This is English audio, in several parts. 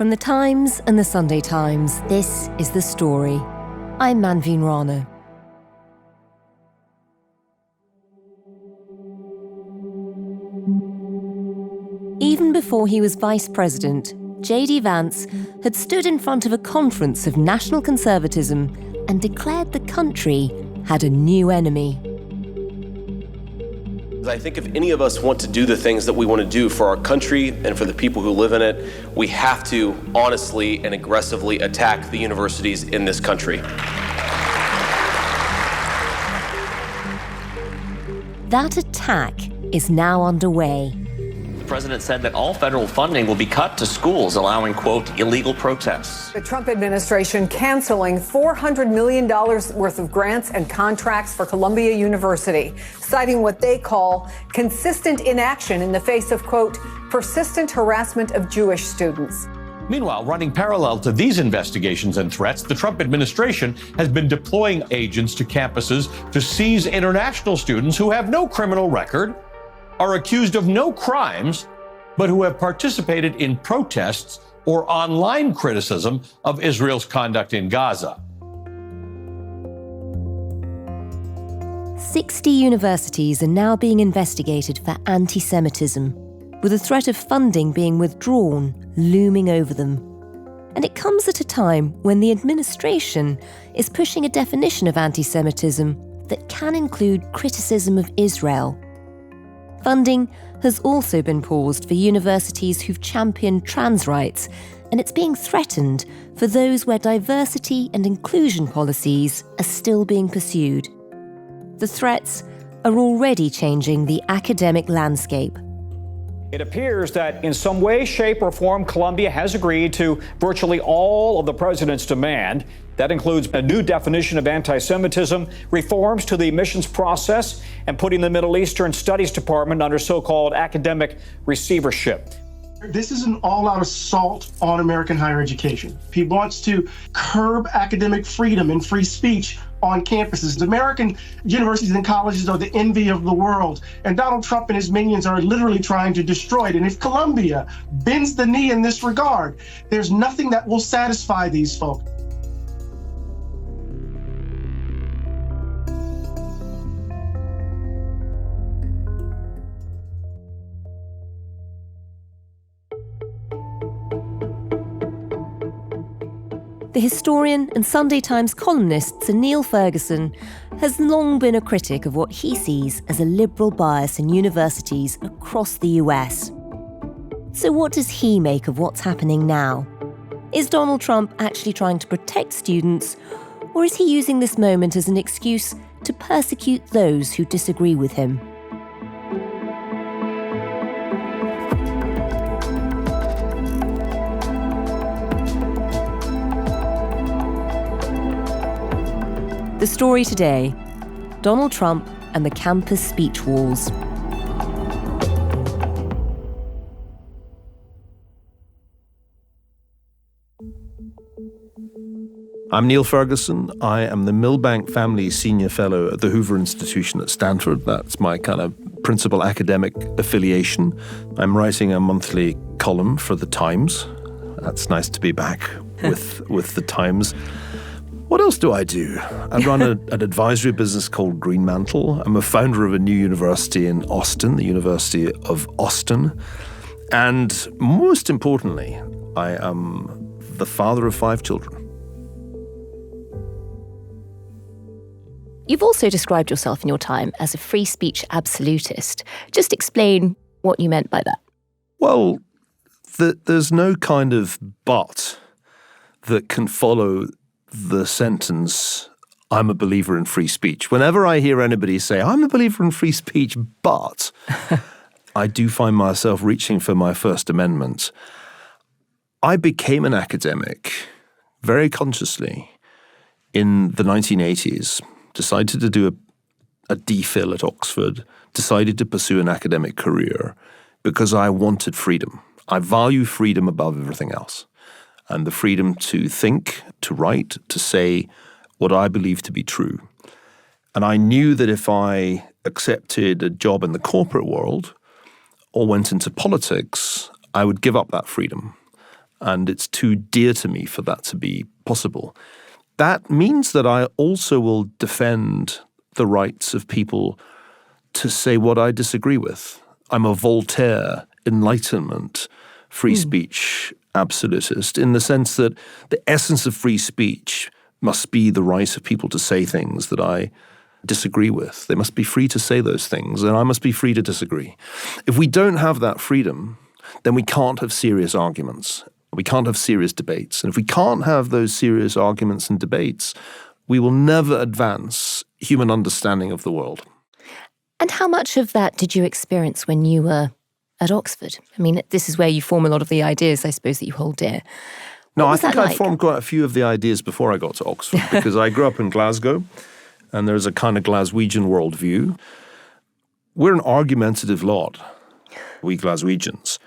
From The Times and The Sunday Times, this is The Story. I'm Manveen Rana. Even before he was vice president, J.D. Vance had stood in front of a conference of national conservatism and declared the country had a new enemy. I think if any of us want to do the things that we want to do for our country and for the people who live in it, we have to honestly and aggressively attack the universities in this country. That attack is now underway. The president said that all federal funding will be cut to schools, allowing, quote, illegal protests. The Trump administration canceling $400 million worth of grants and contracts for Columbia University, citing what they call consistent inaction in the face of, quote, persistent harassment of Jewish students. Meanwhile, running parallel to these investigations and threats, the Trump administration has been deploying agents to campuses to seize international students who have no criminal record, are accused of no crimes, but who have participated in protests or online criticism of Israel's conduct in Gaza. 60 universities are now being investigated for anti-Semitism, with the threat of funding being withdrawn looming over them. And it comes at a time when the administration is pushing a definition of anti-Semitism that can include criticism of Israel. Funding has also been paused for universities who've championed trans rights, and it's being threatened for those where diversity and inclusion policies are still being pursued. The threats are already changing the academic landscape. It appears that in some way, shape, or form, Columbia has agreed to virtually all of the president's demand. That includes a new definition of anti-Semitism, reforms to the admissions process, and putting the Middle Eastern Studies Department under so-called academic receivership. This is an all-out assault on American higher education. He wants to curb academic freedom and free speech on campuses. American universities and colleges are the envy of the world, and Donald Trump and his minions are literally trying to destroy it. And if Columbia bends the knee in this regard, there's nothing that will satisfy these folks. The historian and Sunday Times columnist Sir Niall Ferguson has long been a critic of what he sees as a liberal bias in universities across the US. So what does he make of what's happening now? Is Donald Trump actually trying to protect students, or is he using this moment as an excuse to persecute those who disagree with him? The story today: Donald Trump and the campus speech wars. I'm Niall Ferguson. I am the Milbank Family Senior Fellow at the Hoover Institution at Stanford. That's my kind of principal academic affiliation. I'm writing a monthly column for The Times. That's nice to be back with The Times. What else do I do? I run an advisory business called Greenmantle. I'm a founder of a new university in Austin, the University of Austin. And most importantly, I am the father of 5 children. You've also described yourself in your time as a free speech absolutist. Just explain what you meant by that. Well, there's no kind of but that can follow the sentence, I'm a believer in free speech. Whenever I hear anybody say, I'm a believer in free speech, but I do find myself reaching for my First Amendment. I became an academic very consciously in the 1980s, decided to do a DPhil at Oxford, decided to pursue an academic career because I wanted freedom. I value freedom above everything else. And the freedom to think, to write, to say what I believe to be true. And I knew that if I accepted a job in the corporate world or went into politics, I would give up that freedom. and it's too dear to me for that to be possible. That means that I also will defend the rights of people to say what I disagree with. I'm a Voltaire, Enlightenment, free speech absolutist, in the sense that the essence of free speech must be the right of people to say things that I disagree with. They must be free to say those things, and I must be free to disagree. If we don't have that freedom, then we can't have serious arguments. We can't have serious debates. And if we can't have those serious arguments and debates, we will never advance human understanding of the world. And how much of that did you experience when you were at Oxford? I mean, this is where you form a lot of the ideas, I suppose, that you hold dear. No, I was think that I like? formed quite a few of the ideas before I got to Oxford, because I grew up in Glasgow, and there's a kind of Glaswegian worldview. We're an argumentative lot, we Glaswegians.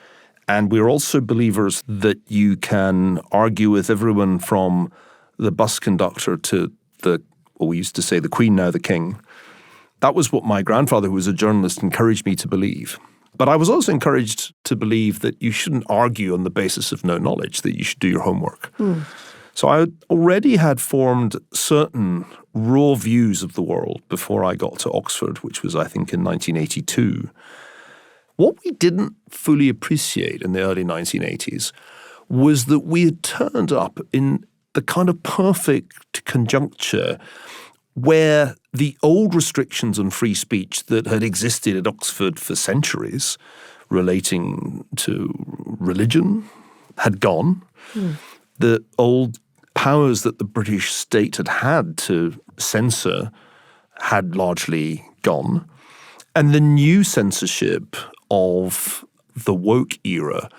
And we're also believers that you can argue with everyone from the bus conductor to we used to say the Queen, now the King. That was what my grandfather, who was a journalist, encouraged me to believe. But I was also encouraged to believe that you shouldn't argue on the basis of no knowledge, that you should do your homework. So I already had formed certain raw views of the world before I got to Oxford, which was, I think, in 1982. What we didn't fully appreciate in the early 1980s was that we had turned up in the kind of perfect conjuncture where the old restrictions on free speech that had existed at Oxford for centuries relating to religion had gone. The old powers that the British state had to censor had largely gone. And the new censorship of the woke era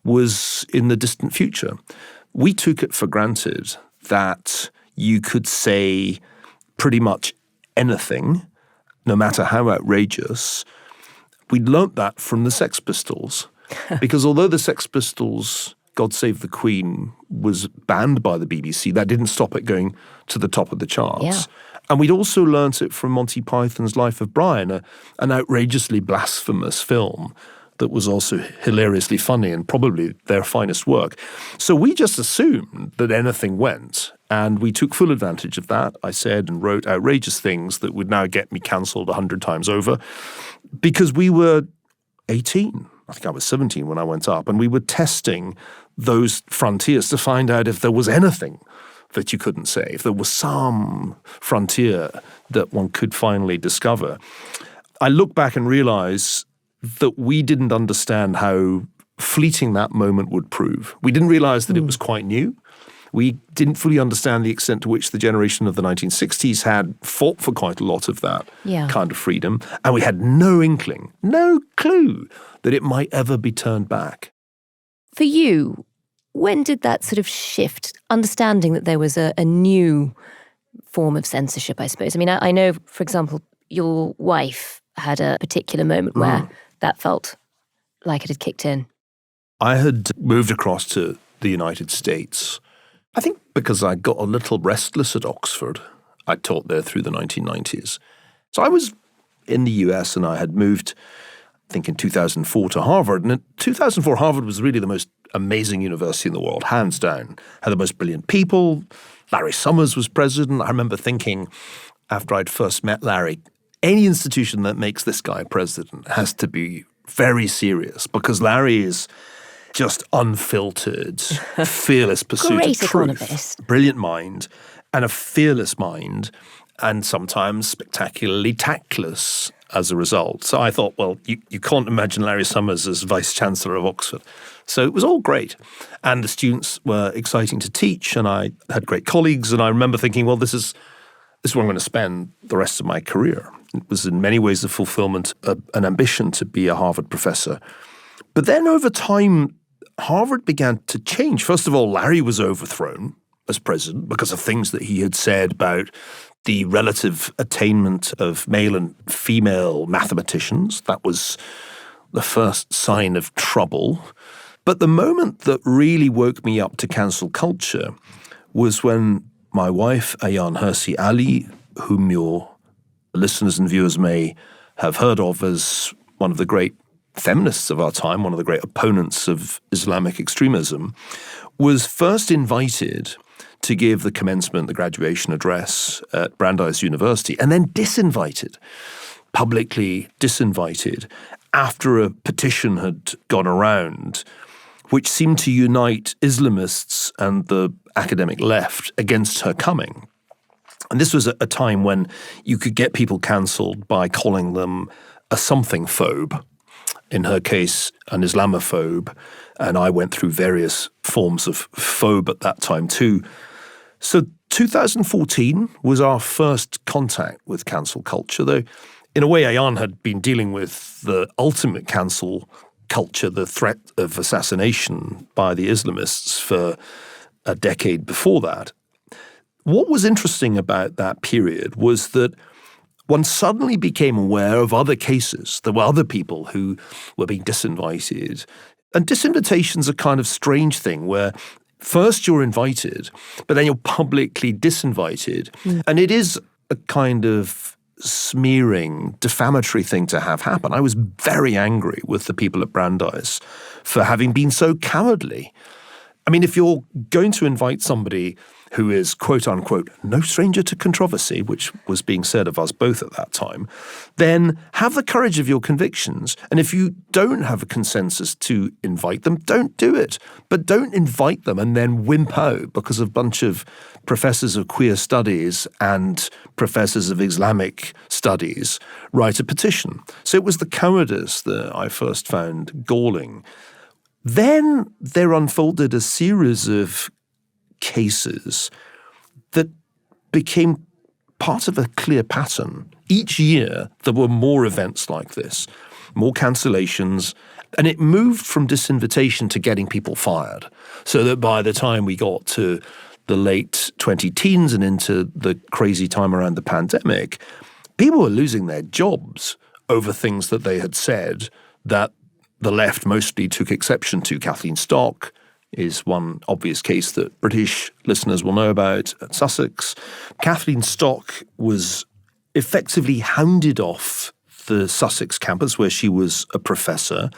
was in the distant future. We took it for granted that you could say pretty much anything, no matter how outrageous. We learnt that from the Sex Pistols, because although the Sex Pistols' God Save the Queen was banned by the BBC, that didn't stop it going to the top of the charts. Yeah. And we'd also learnt it from Monty Python's Life of Brian, an outrageously blasphemous film that was also hilariously funny and probably their finest work. So we just assumed that anything went, and we took full advantage of that. I said and wrote outrageous things that would now get me cancelled 100 times over, because we were 18. I think I was 17 when I went up, and we were testing those frontiers to find out if there was anything that you couldn't say, if there was some frontier that one could finally discover. I look back and realize that we didn't understand how fleeting that moment would prove. We didn't realize that it was quite new. We didn't fully understand the extent to which the generation of the 1960s had fought for quite a lot of that kind of freedom. And we had no inkling, no clue that it might ever be turned back. For you, when did that sort of shift, understanding that there was a new form of censorship, I suppose? I mean, I know, for example, your wife had a particular moment where that felt like it had kicked in. I had moved across to the United States, I think because I got a little restless at Oxford. I taught there through the 1990s. So I was in the US and I had moved, I think in 2004 to Harvard. And in 2004, Harvard was really the most amazing university in the world, hands down. Had the most brilliant people. Larry Summers was president. I remember thinking, after I'd first met Larry, any institution that makes this guy president has to be very serious, because Larry is just unfiltered, fearless pursuit Great of truth. economist. Brilliant mind, and a fearless mind, and sometimes spectacularly tactless as a result. So I thought, well, you can't imagine Larry Summers as Vice-Chancellor of Oxford. So it was all great. And the students were exciting to teach, and I had great colleagues, and I remember thinking, well, this is where I'm going to spend the rest of my career. It was in many ways a fulfillment, an ambition to be a Harvard professor. But then over time, Harvard began to change. First of all, Larry was overthrown as president because of things that he had said about the relative attainment of male and female mathematicians. That was the first sign of trouble. But the moment that really woke me up to cancel culture was when my wife, Ayaan Hirsi Ali, whom your listeners and viewers may have heard of as one of the great feminists of our time, one of the great opponents of Islamic extremism, was first invited to give the commencement, the graduation address at Brandeis University, and then disinvited, publicly disinvited, after a petition had gone around which seemed to unite Islamists and the academic left against her coming. And this was a time when you could get people cancelled by calling them a something phobe, in her case, an Islamophobe, and I went through various forms of phobe at that time too. So 2014 was our first contact with cancel culture, though in a way Ayan had been dealing with the ultimate cancel culture, the threat of assassination by the Islamists, for a decade before that. What was interesting about that period was that one suddenly became aware of other cases. There were other people who were being disinvited. And disinvitation's a kind of strange thing where first you're invited, but then you're publicly disinvited. And it is a kind of smearing, defamatory thing to have happen. I was very angry with the people at Brandeis for having been so cowardly. I mean, if you're going to invite somebody who is, quote unquote, no stranger to controversy, which was being said of us both at that time, then have the courage of your convictions. And if you don't have a consensus to invite them, don't do it. But don't invite them and then wimp out because a bunch of professors of queer studies and professors of Islamic studies write a petition. So it was the cowardice that I first found galling. Then there unfolded a series of cases that became part of a clear pattern. Each year, there were more events like this, more cancellations, and it moved from disinvitation to getting people fired. So that by the time we got to the late 20-teens and into the crazy time around the pandemic, people were losing their jobs over things that they had said that the left mostly took exception to. Kathleen Stock is one obvious case that British listeners will know about at Sussex. Kathleen Stock was effectively hounded off the Sussex campus where she was a professor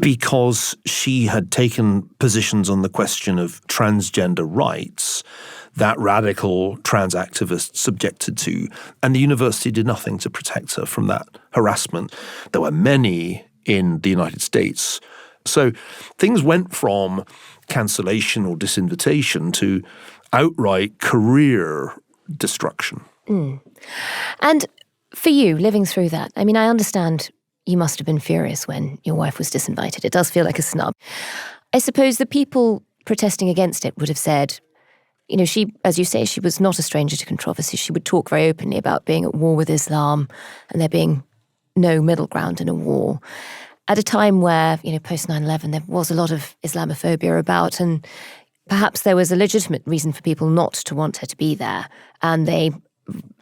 because she had taken positions on the question of transgender rights that radical trans activists objected to, and the university did nothing to protect her from that harassment. There were many in the United States. So things went from cancellation or disinvitation to outright career destruction. And for you, living through that, I mean, I understand you must have been furious when your wife was disinvited. It does feel like a snub. I suppose the people protesting against it would have said, you know, she, as you say, she was not a stranger to controversy. She would talk very openly about being at war with Islam and there being no middle ground in a war. At a time where, you know, post 9/11, there was a lot of Islamophobia about, and perhaps there was a legitimate reason for people not to want her to be there, and they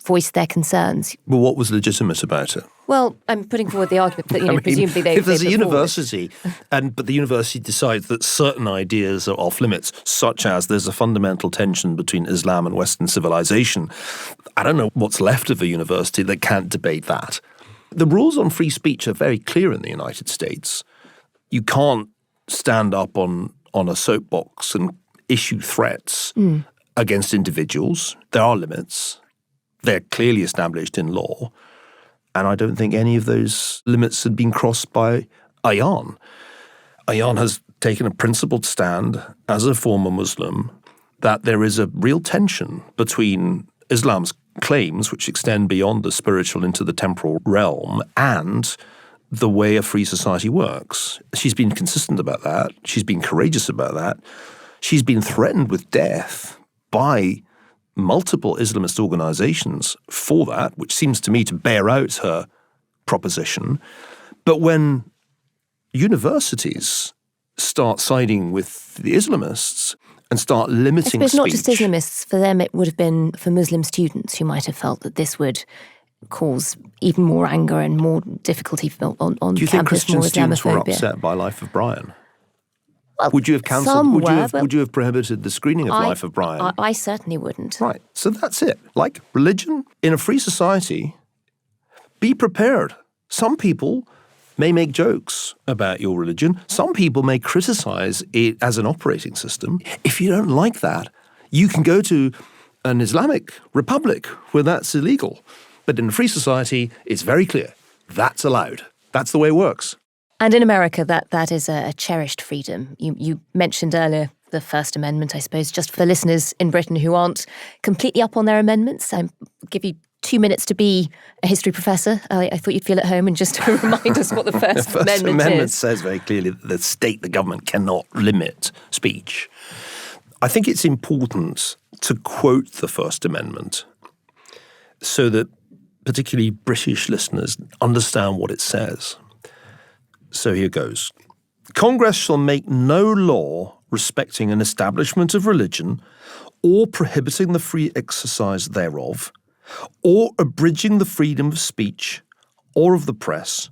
voiced their concerns. Well, what was legitimate about it? Well, I'm putting forward the argument that, you know, presumably they... If there's a university, but the university decides that certain ideas are off limits, such as there's a fundamental tension between Islam and Western civilization, I don't know what's left of a university that can't debate that. The rules on free speech are very clear in the United States. You can't stand up on a soapbox and issue threats against individuals. There are limits. They're clearly established in law. And I don't think any of those limits had been crossed by Ayan. Ayan has taken a principled stand as a former Muslim that there is a real tension between Islam's claims, which extend beyond the spiritual into the temporal realm, and the way a free society works. She's been consistent about that. She's been courageous about that. She's been threatened with death by multiple Islamist organizations for that, which seems to me to bear out her proposition. But when universities start siding with the Islamists and start limiting speech... speech... not just Islamists. For them, it would have been for Muslim students who might have felt that this would cause even more anger and more difficulty on campus. Do you think Christian students were upset by Life of Brian? Well, would you have cancelled? Would you have prohibited the screening of Life of Brian? I certainly wouldn't. Right. So that's it. Like religion in a free society, be prepared. Some people may make jokes about your religion. Some people may criticize it as an operating system. If you don't like that, you can go to an Islamic republic where that's illegal. But in a free society, it's very clear. That's allowed. That's the way it works. And in America, that is a cherished freedom. You mentioned earlier the First Amendment, I suppose, just for the listeners in Britain who aren't completely up on their amendments. I'll give you 2 minutes to be a history professor. I thought you'd feel at home and just remind us what the First Amendment is. The First Amendment says very clearly that the state, the government, cannot limit speech. I think it's important to quote the First Amendment so that particularly British listeners understand what it says. So here goes. Congress shall make no law respecting an establishment of religion or prohibiting the free exercise thereof, or abridging the freedom of speech or of the press,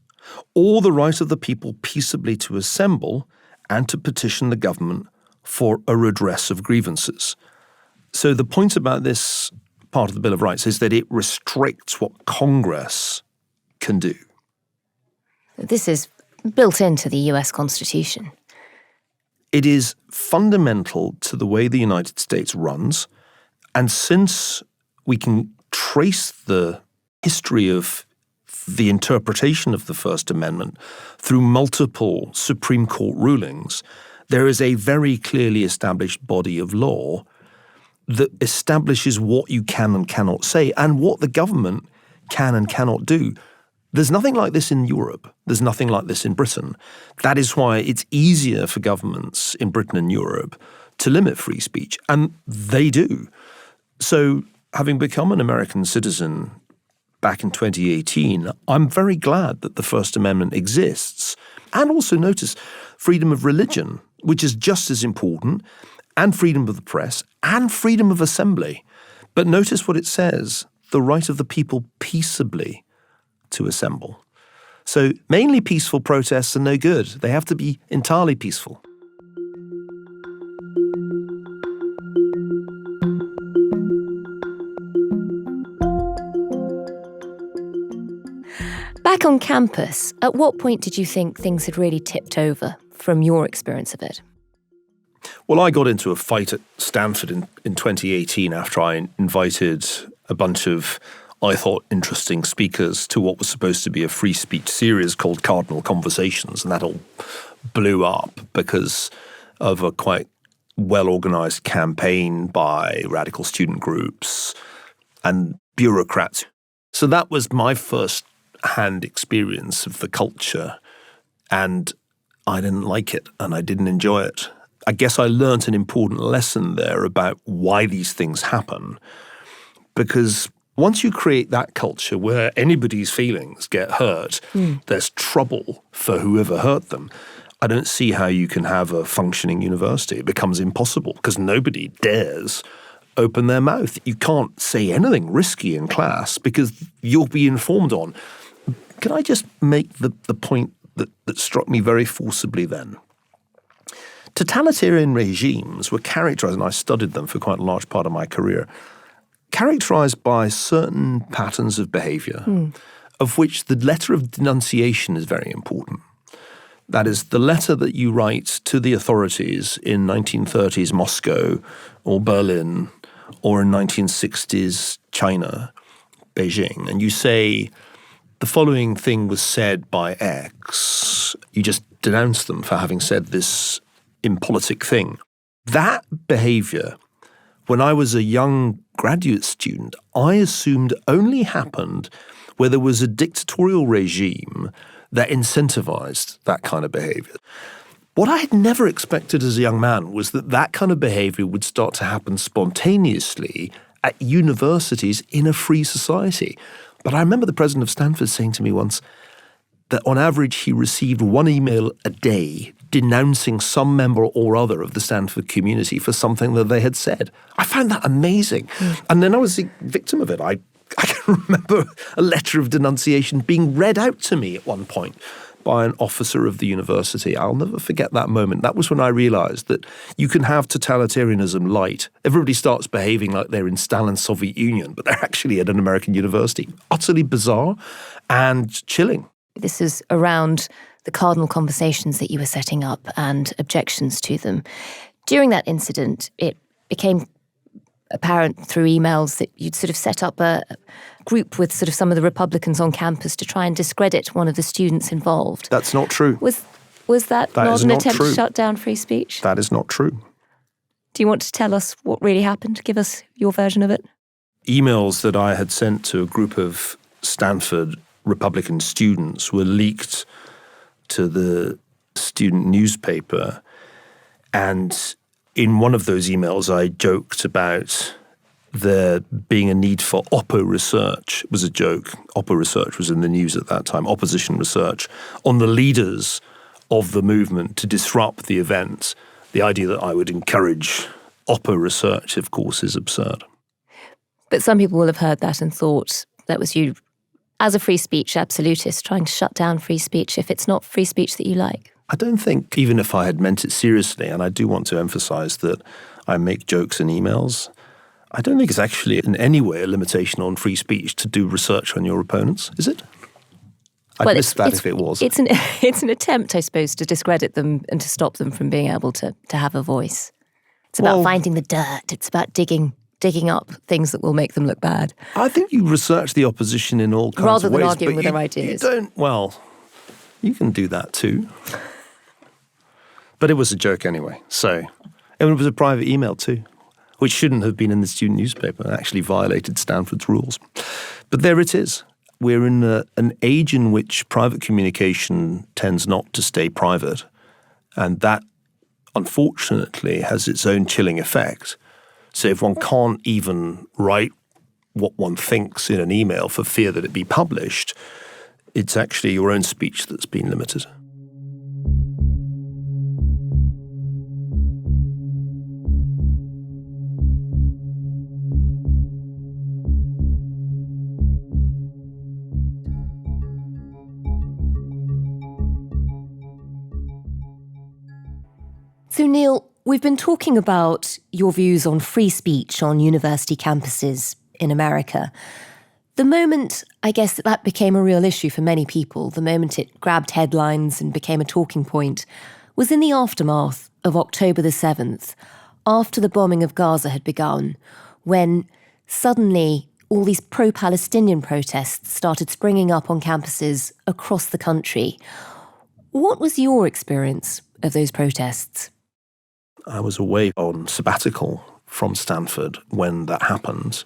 or the right of the people peaceably to assemble and to petition the government for a redress of grievances. So the point about this part of the Bill of Rights is that it restricts what Congress can do. This is built into the US Constitution. It is fundamental to the way the United States runs, and since we can trace the history of the interpretation of the First Amendment through multiple Supreme Court rulings, there is a very clearly established body of law that establishes what you can and cannot say and what the government can and cannot do. There's nothing like this in Europe. There's nothing like this in Britain. That is why it's easier for governments in Britain and Europe to limit free speech, and they do. So, having become an American citizen back in 2018, I'm very glad that the First Amendment exists. And also notice freedom of religion, which is just as important, and freedom of the press, and freedom of assembly. But notice what it says, the right of the people peaceably to assemble. So mainly peaceful protests are no good. They have to be entirely peaceful. Back on campus, at what point did you think things had really tipped over from your experience of it? Well, I got into a fight at Stanford in 2018 after I invited a bunch of, I thought, interesting speakers to what was supposed to be a free speech series called Cardinal Conversations, and that all blew up because of a quite well-organized campaign by radical student groups and bureaucrats. So that was my first-hand experience of the culture, and I didn't like it, and I didn't enjoy it. I guess I learnt an important lesson there about why these things happen, because once you create that culture where anybody's feelings get hurt, there's trouble for whoever hurt them. I don't see how you can have a functioning university. It becomes impossible because nobody dares open their mouth. You can't say anything risky in class because you'll be informed on. Can I just make the point that struck me very forcibly then? Totalitarian regimes were characterized, and I studied them for quite a large part of my career, characterized by certain patterns of behavior, of which the letter of denunciation is very important. That is, the letter that you write to the authorities in 1930s Moscow or Berlin or in 1960s China, Beijing, and you say, the following thing was said by X. You just denounce them for having said this impolitic thing. That behavior, when I was a young graduate student, I assumed only happened where there was a dictatorial regime that incentivized that kind of behavior. What I had never expected as a young man was that that kind of behavior would start to happen spontaneously at universities in a free society. But I remember the president of Stanford saying to me once that on average he received one email a day denouncing some member or other of the Stanford community for something that they had said. I found that amazing. And then I was the victim of it. I can remember a letter of denunciation being read out to me at one point by an officer of the university. I'll never forget that moment. That was when I realized that you can have totalitarianism light. Everybody starts behaving like they're in Stalin's Soviet Union, but they're actually at an American university. Utterly bizarre and chilling. This is around the cardinal conversations that you were setting up and objections to them. During that incident, it became apparent through emails that you'd sort of set up a group with sort of some of the Republicans on campus to try and discredit one of the students involved. That's not true. Was that not an attempt true. to shut down free speech? That is not true. Do you want to tell us what really happened? Give us your version of it. Emails that I had sent to a group of Stanford Republican students were leaked to the student newspaper. And in one of those emails, I joked about there being a need for oppo research. It was a joke. Oppo research was in the news at that time, opposition research, on the leaders of the movement to disrupt the event. The idea that I would encourage oppo research, of course, is absurd. But some people will have heard that and thought that was you, as a free speech absolutist, trying to shut down free speech if it's not free speech that you like. I don't think, even if I had meant it seriously, and I do want to emphasize that I make jokes in emails, I don't think it's actually in any way a limitation on free speech to do research on your opponents, is it? I'd miss that if it was. It's an attempt, I suppose, to discredit them and to stop them from being able to have a voice. It's about finding the dirt. It's about digging up things that will make them look bad. I think you research the opposition in all kinds of ways. Rather than arguing with their ideas. You can do that too. But it was a joke anyway. So, and it was a private email too, which shouldn't have been in the student newspaper and actually violated Stanford's rules. But there it is. We're in an age in which private communication tends not to stay private. And that, unfortunately, has its own chilling effect. So if one can't even write what one thinks in an email for fear that it be published, it's actually your own speech that's been limited. So, Niall, we've been talking about your views on free speech on university campuses in America. The moment, I guess, that became a real issue for many people, the moment it grabbed headlines and became a talking point, was in the aftermath of October the 7th, after the bombing of Gaza had begun, when suddenly all these pro-Palestinian protests started springing up on campuses across the country. What was your experience of those protests? I was away on sabbatical from Stanford when that happened,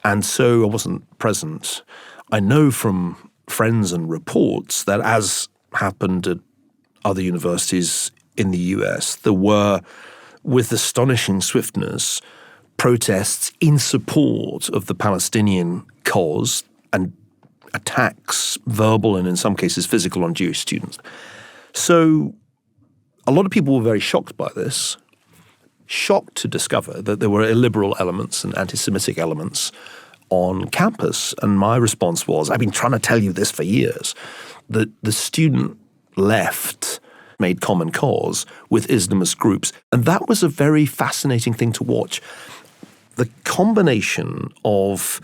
and so I wasn't present. I know from friends and reports that, as happened at other universities in the US, there were, with astonishing swiftness, protests in support of the Palestinian cause and attacks, verbal and in some cases physical, on Jewish students. So a lot of people were very shocked by this, shocked to discover that there were illiberal elements and anti-Semitic elements on campus. And my response was, I've been trying to tell you this for years, that the student left made common cause with Islamist groups. And that was a very fascinating thing to watch. The combination of,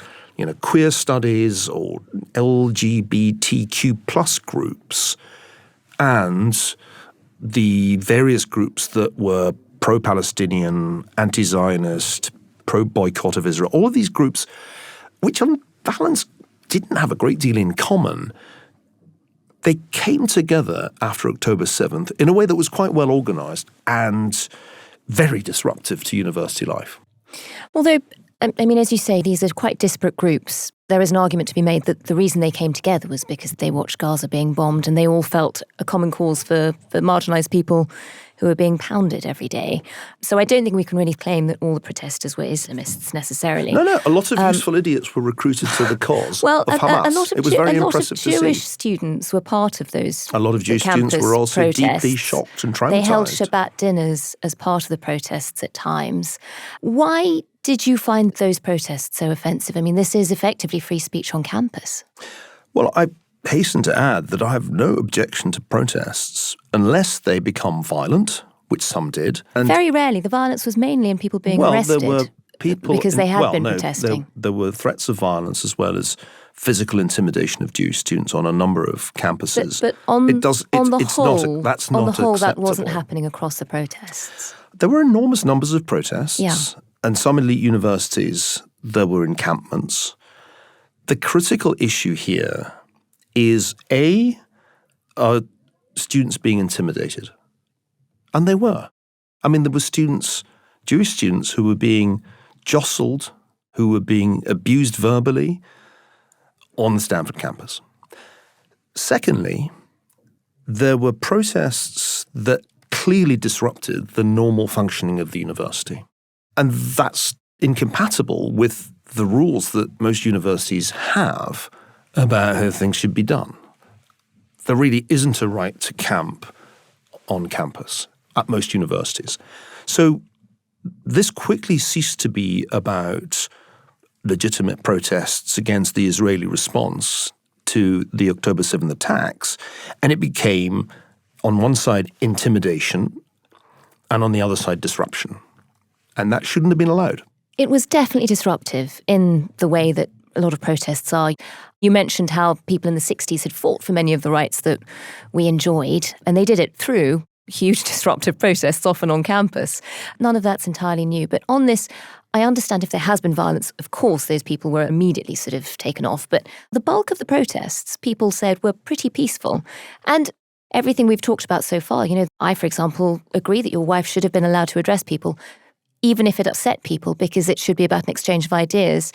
queer studies or LGBTQ plus groups and the various groups that were pro-Palestinian, anti-Zionist, pro-boycott of Israel, all of these groups, which on balance didn't have a great deal in common, they came together after October 7th in a way that was quite well organised and very disruptive to university life. Although, as you say, these are quite disparate groups. There is an argument to be made that the reason they came together was because they watched Gaza being bombed and they all felt a common cause for marginalised people who were being pounded every day. So I don't think we can really claim that all the protesters were Islamists necessarily. No. A lot of useful idiots were recruited to the cause of Hamas. A lot of Jewish students were part of those. A lot of Jewish students were also deeply shocked and traumatized. They held Shabbat dinners as part of the protests at times. Why did you find those protests so offensive? This is effectively free speech on campus. Well, I hasten to add that I have no objection to protests unless they become violent, which some did. And very rarely. The violence was mainly in people being arrested. There were people because they had been protesting. There were threats of violence as well as physical intimidation of Jewish students on a number of campuses. But on the whole, that's not that acceptable. wasn't happening across the protests. There were enormous numbers of protests. Yeah. And some elite universities, there were encampments. The critical issue here is, A, are students being intimidated? And they were. I mean, there were students, Jewish students, who were being jostled, who were being abused verbally on the Stanford campus. Secondly, there were protests that clearly disrupted the normal functioning of the university. And that's incompatible with the rules that most universities have about how things should be done. There really isn't a right to camp on campus at most universities. So this quickly ceased to be about legitimate protests against the Israeli response to the October 7th attacks, and it became, on one side, intimidation, and on the other side, disruption. And that shouldn't have been allowed. It was definitely disruptive in the way that a lot of protests are. You mentioned how people in the 60s had fought for many of the rights that we enjoyed, and they did it through huge disruptive protests, often on campus. None of that's entirely new. But on this, I understand if there has been violence, of course, those people were immediately sort of taken off. But the bulk of the protests, people said, were pretty peaceful. And everything we've talked about so far, I, for example, agree that your wife should have been allowed to address people, even if it upset people, because it should be about an exchange of ideas.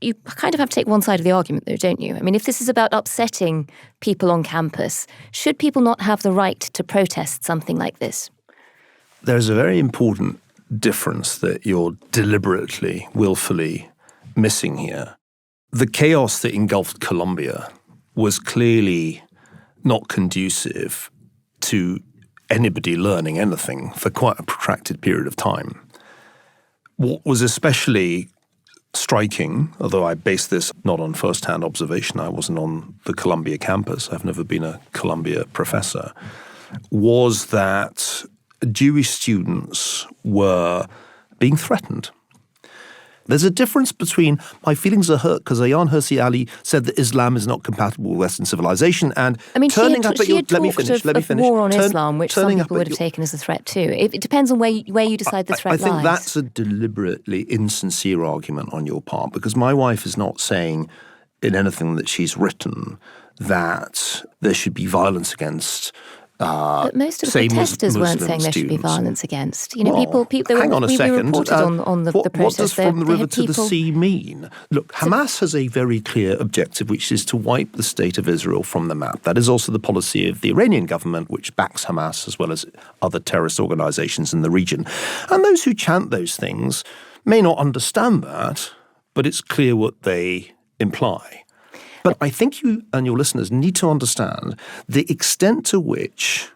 You kind of have to take one side of the argument, though, don't you? I mean, if this is about upsetting people on campus, should people not have the right to protest something like this? There's a very important difference that you're deliberately, willfully missing here. The chaos that engulfed Columbia was clearly not conducive to anybody learning anything for quite a protracted period of time. What was especially striking, although I base this not on first-hand observation, I wasn't on the Columbia campus, I've never been a Columbia professor, was that Jewish students were being threatened. There's a difference between my feelings are hurt because Ayaan Hirsi Ali said that Islam is not compatible with Western civilization, and turning up at your... Let me finish. War on Islam, which some people would have taken as a threat too. It depends on where you decide the threat lies. I think that's a deliberately insincere argument on your part, because my wife is not saying in anything that she's written that there should be violence against but most of the protesters weren't saying there should be violence against. People. Hang on a second. Reported on the what protests. Does from the river to the sea mean? Look, Hamas has a very clear objective, which is to wipe the state of Israel from the map. That is also the policy of the Iranian government, which backs Hamas as well as other terrorist organizations in the region. And those who chant those things may not understand that, but it's clear what they imply. But I think you and your listeners need to understand the extent to which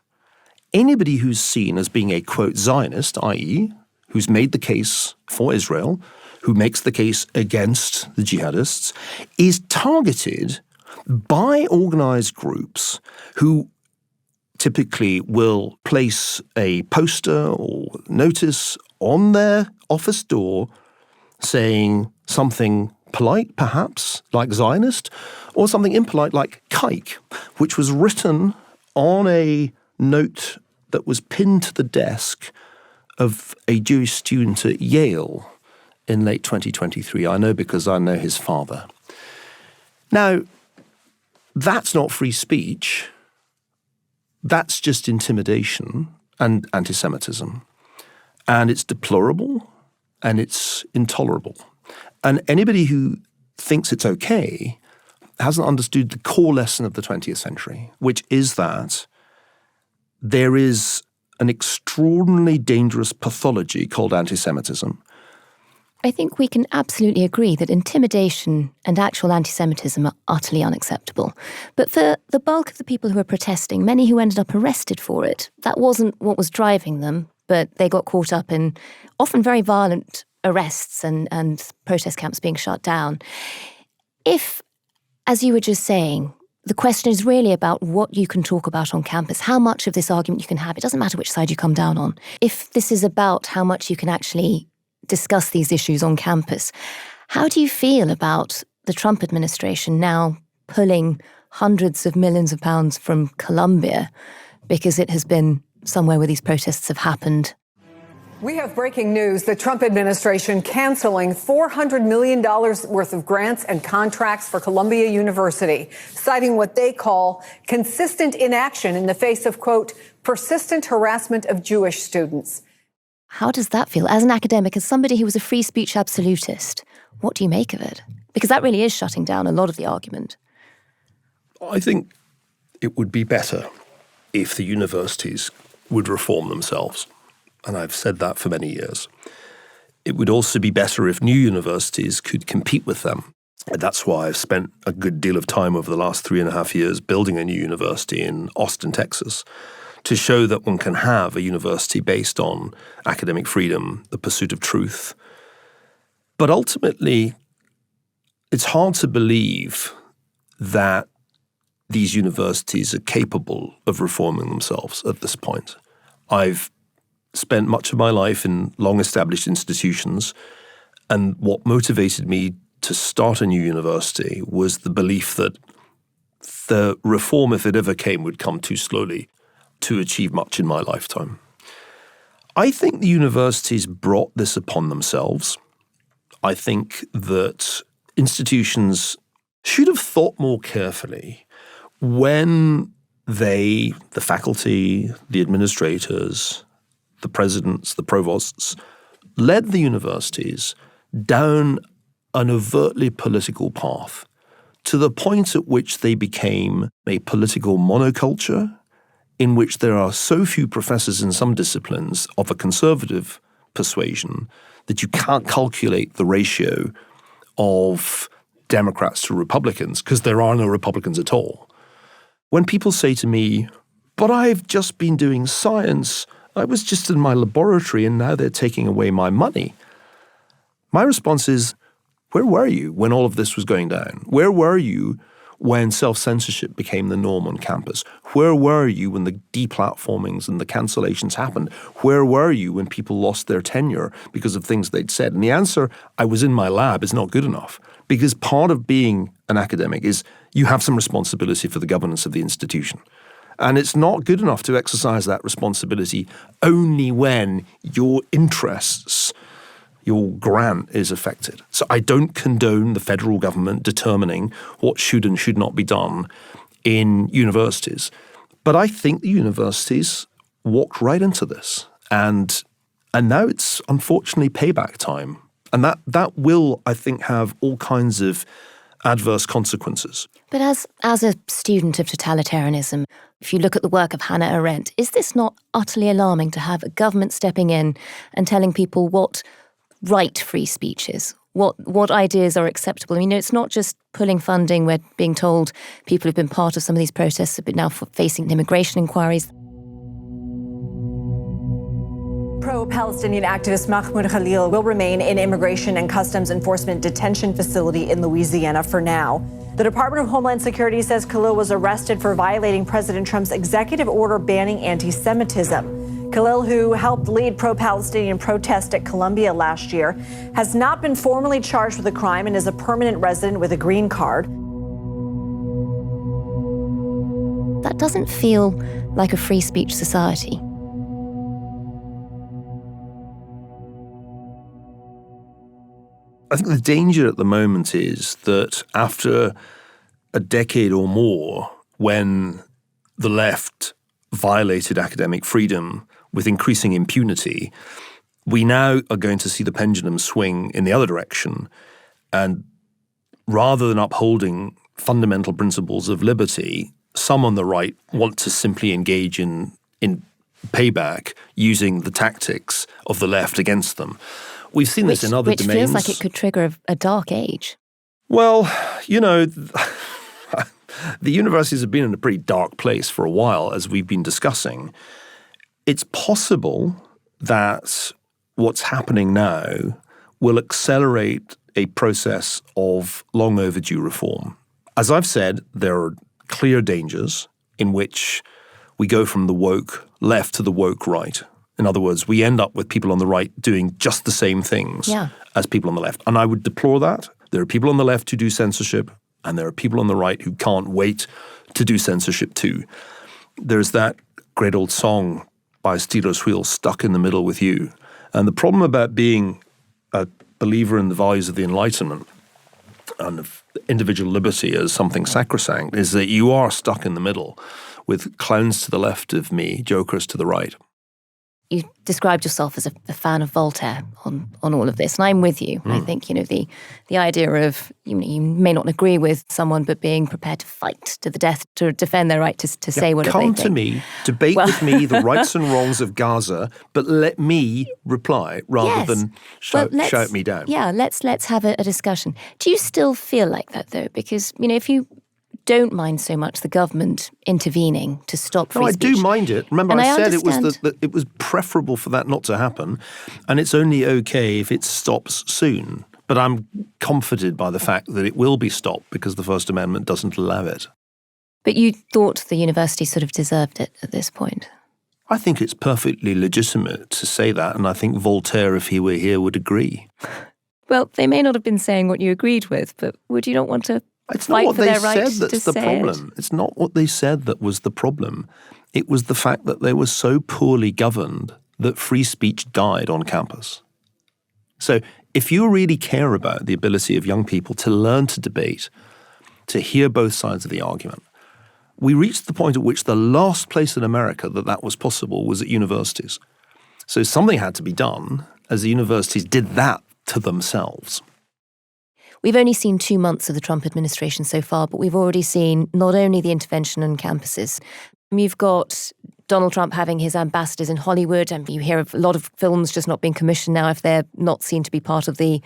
anybody who's seen as being a, quote, Zionist, i.e., who's made the case for Israel, who makes the case against the jihadists, is targeted by organized groups who typically will place a poster or notice on their office door saying something polite, perhaps, like Zionist, or something impolite like kike, which was written on a note that was pinned to the desk of a Jewish student at Yale in late 2023. I know because I know his father. Now, that's not free speech. That's just intimidation and anti-Semitism. And it's deplorable and it's intolerable. And anybody who thinks it's okay hasn't understood the core lesson of the 20th century, which is that there is an extraordinarily dangerous pathology called anti-Semitism. I think we can absolutely agree that intimidation and actual anti-Semitism are utterly unacceptable. But for the bulk of the people who were protesting, many who ended up arrested for it, that wasn't what was driving them, but they got caught up in often very violent arrests and protest camps being shut down. If, as you were just saying, the question is really about what you can talk about on campus, how much of this argument you can have, it doesn't matter which side you come down on. If this is about how much you can actually discuss these issues on campus, how do you feel about the Trump administration now pulling hundreds of millions of pounds from Colombia because it has been somewhere where these protests have happened. We have breaking news. The Trump administration canceling $400 million worth of grants and contracts for Columbia University, citing what they call consistent inaction in the face of, quote, persistent harassment of Jewish students. How does that feel? As an academic, as somebody who was a free speech absolutist, what do you make of it? Because that really is shutting down a lot of the argument. I think it would be better if the universities would reform themselves. And I've said that for many years. It would also be better if new universities could compete with them. And that's why I've spent a good deal of time over the last 3.5 years building a new university in Austin, Texas, to show that one can have a university based on academic freedom, the pursuit of truth. But ultimately, it's hard to believe that these universities are capable of reforming themselves at this point. I've spent much of my life in long-established institutions, and what motivated me to start a new university was the belief that the reform, if it ever came, would come too slowly to achieve much in my lifetime. I think the universities brought this upon themselves. I think that institutions should have thought more carefully when they, the faculty, the administrators, the presidents, the provosts, led the universities down an overtly political path to the point at which they became a political monoculture in which there are so few professors in some disciplines of a conservative persuasion that you can't calculate the ratio of Democrats to Republicans because there are no Republicans at all. When people say to me, but I've just been doing science, I was just in my laboratory and now they're taking away my money. My response is, where were you when all of this was going down? Where were you when self-censorship became the norm on campus? Where were you when the deplatformings and the cancellations happened? Where were you when people lost their tenure because of things they'd said? And the answer, I was in my lab, is not good enough. Because part of being an academic is you have some responsibility for the governance of the institution. And it's not good enough to exercise that responsibility only when your interests, your grant is affected. So I don't condone the federal government determining what should and should not be done in universities. But I think the universities walked right into this. And now it's unfortunately payback time. And that will, I think, have all kinds of adverse consequences. But as a student of totalitarianism, if you look at the work of Hannah Arendt, is this not utterly alarming to have a government stepping in and telling people what right free speech is, what ideas are acceptable? I mean, it's not just pulling funding. We're being told people who've been part of some of these protests have been now facing immigration inquiries. Pro-Palestinian activist Mahmoud Khalil will remain in Immigration and Customs Enforcement detention facility in Louisiana for now. The Department of Homeland Security says Khalil was arrested for violating President Trump's executive order banning anti-Semitism. Khalil, who helped lead pro-Palestinian protests at Columbia last year, has not been formally charged with a crime and is a permanent resident with a green card. That doesn't feel like a free speech society. I think the danger at the moment is that after a decade or more, when the left violated academic freedom with increasing impunity, we now are going to see the pendulum swing in the other direction. And rather than upholding fundamental principles of liberty, some on the right want to simply engage in payback using the tactics of the left against them. We've seen this in other domains. Which feels like it could trigger a dark age. Well, you know, the universities have been in a pretty dark place for a while, as we've been discussing. It's possible that what's happening now will accelerate a process of long overdue reform. As I've said, there are clear dangers in which we go from the woke left to the woke right. In other words, we end up with people on the right doing just the same things as people on the left. And I would deplore that. There are people on the left who do censorship, and there are people on the right who can't wait to do censorship too. There's that great old song by Steelers Wheel, Stuck in the Middle with You. And the problem about being a believer in the values of the Enlightenment and of individual liberty as something sacrosanct is that you are stuck in the middle with clowns to the left of me, jokers to the right. You described yourself as a fan of Voltaire on all of this, and I'm with you. I think, the idea of, you may not agree with someone, but being prepared to fight to the death to defend their right to say what they think. Come to me, debate with me the rights and wrongs of Gaza, but let me reply rather than shout me down. Yeah, let's have a discussion. Do you still feel like that, though? Because, if you don't mind so much the government intervening to stop free speech. No, I do mind it. Remember, I said it was preferable for that not to happen, and it's only okay if it stops soon. But I'm comforted by the fact that it will be stopped because the First Amendment doesn't allow it. But you thought the university sort of deserved it at this point? I think it's perfectly legitimate to say that, and I think Voltaire, if he were here, would agree. Well, they may not have been saying what you agreed with, but would you not want to It's not what they said that's the problem. It? It's not what they said that was the problem. It was the fact that they were so poorly governed that free speech died on campus. So if you really care about the ability of young people to learn to debate, to hear both sides of the argument, we reached the point at which the last place in America that was possible was at universities. So something had to be done as the universities did that to themselves. We've only seen 2 months of the Trump administration so far, but we've already seen not only the intervention on campuses. You've got Donald Trump having his ambassadors in Hollywood, and you hear of a lot of films just not being commissioned now if they're not seen to be part of the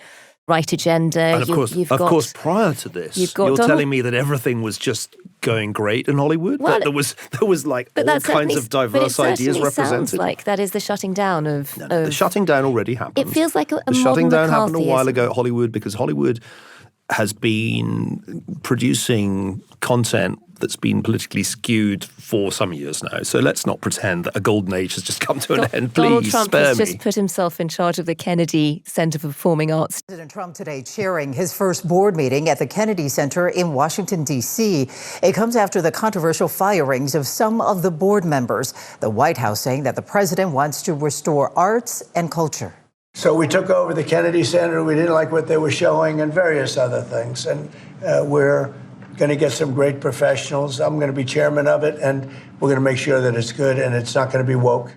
right agenda. And of course, prior to this, you're telling me that everything was just going great in Hollywood? Well, that there was like all kinds of diverse ideas represented? Sounds like that is the shutting down of... No, the shutting down already happened. It feels like the shutting down happened a while ago at Hollywood because Hollywood has been producing content that's been politically skewed for some years now. So let's not pretend that a golden age has just come to an end. Please, Donald Trump spare has me. just put himself in charge of the Kennedy Center for Performing Arts. President Trump today chairing his first board meeting at the Kennedy Center in Washington, D.C. It comes after the controversial firings of some of the board members. The White House saying that the president wants to restore arts and culture. So we took over the Kennedy Center. We didn't like what they were showing and various other things. And we're going to get some great professionals. I'm going to be chairman of it, and we're going to make sure that it's good and it's not going to be woke.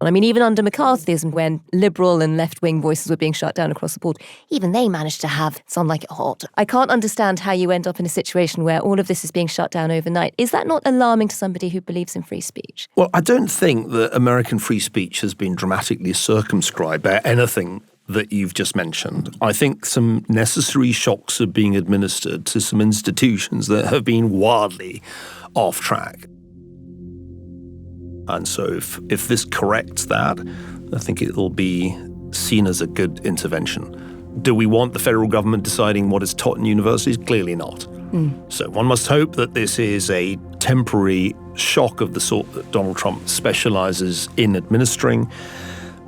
I mean, even under McCarthyism, when liberal and left-wing voices were being shut down across the board, even they managed to have Some Like It Hot. I can't understand how you end up in a situation where all of this is being shut down overnight. Is that not alarming to somebody who believes in free speech? Well, I don't think that American free speech has been dramatically circumscribed by anything that you've just mentioned. I think some necessary shocks are being administered to some institutions that have been wildly off track. And so if this corrects that, I think it'll be seen as a good intervention. Do we want the federal government deciding what is taught in universities? Clearly not. So one must hope that this is a temporary shock of the sort that Donald Trump specializes in administering.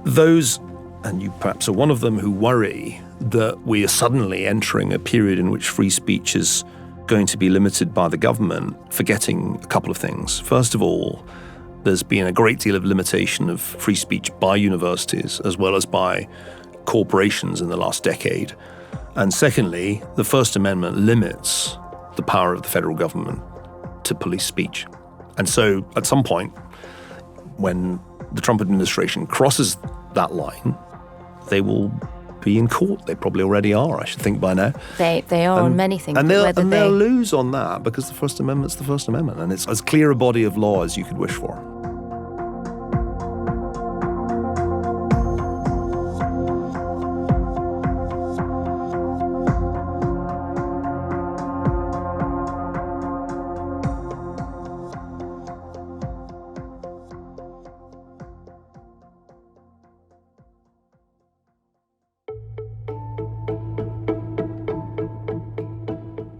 Those, and you perhaps are one of them, who worry that we are suddenly entering a period in which free speech is going to be limited by the government, forgetting a couple of things. First of all, there's been a great deal of limitation of free speech by universities as well as by corporations in the last decade. And secondly, the First Amendment limits the power of the federal government to police speech. And so at some point, when the Trump administration crosses that line, they will be in court. They probably already are, I should think, by now. They are on many things. And they'll lose on that because the First Amendment's the First Amendment, and it's as clear a body of law as you could wish for.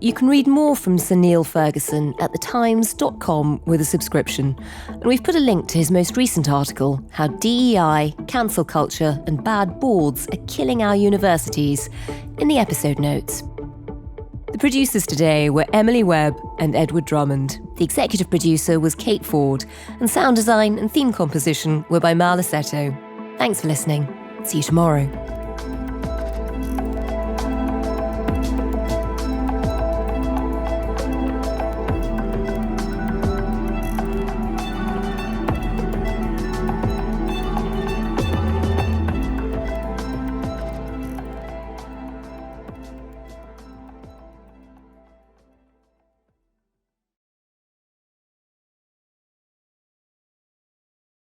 You can read more from Sir Niall Ferguson at thetimes.com with a subscription. And we've put a link to his most recent article, How DEI, Cancel Culture and Bad Boards Are Killing Our Universities, in the episode notes. The producers today were Emily Webb and Edward Drummond. The executive producer was Kate Ford, and sound design and theme composition were by Marla Seto. Thanks for listening. See you tomorrow.